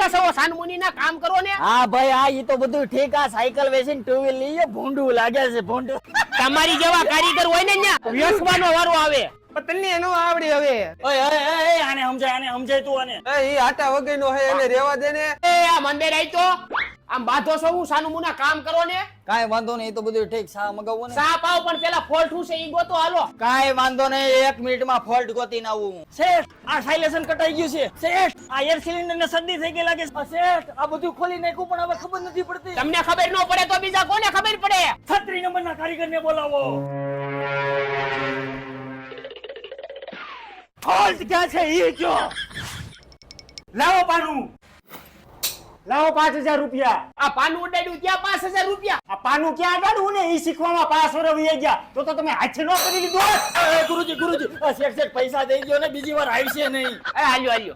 બેઠા છો સાનમુની ના કામ કરો ને હા ભાઈ આ ઈ તો બધું ઠીક આ સાયકલ વેચીને ટુ વ્હીલ લઈએ ભૂંડું લાગે છે ભૂંડું તમારી જેવા કારીગર હોય ને ન્યા વ્યસવાનો વારો આવે પણ તને એનો આવડી હવે ઓય આને સમજાય તું આને ઈ આટા વગરનો હે એને રેવા દે ને એ આ મંદિર આઈ તો આમ બાધો છો હું સાનમુના કામ કરો ને કાઈ વાંધો નહીં એ તો બધું ઠીક સા મગાવો ને સા પાવ પણ પેલા ફોલ્ટ હું છે ઈ ગોતો હાલો કાઈ વાંધો નહીં 1 મિનિટમાં ફોલ્ટ ગોતીને આવું શેઠ આ સાયલેશન કટાઈ ગયું છે શેઠ આ એર સિલિન્ડર ને સર્દી થઈ ગઈ લાગે છે શેઠ આ બધું ખોલી નાખ્યું પણ હવે ખબર નથી પડતી તમને ખબર ન પડે તો બીજા કોને ખબર પડે 36 નંબરના કારીગરને બોલાવો ફોલ્ટ ક્યાં છે ઈ કયો લાવો પાનું લાવો 5000 રૂપિયા આ પાનું ઉડાડ્યું ત્યાં 5000 રૂપિયા આ પાનું ક્યાં કાઢું ને ઈ શીખવામાં 5 વર્ષ વહી ગયા તો તમે હાથ ન કરી લીધો ગુરુજી આ શેઠ પૈસા દઈ દો ને બીજી વાર આવશે નહીં એ હાલ્યો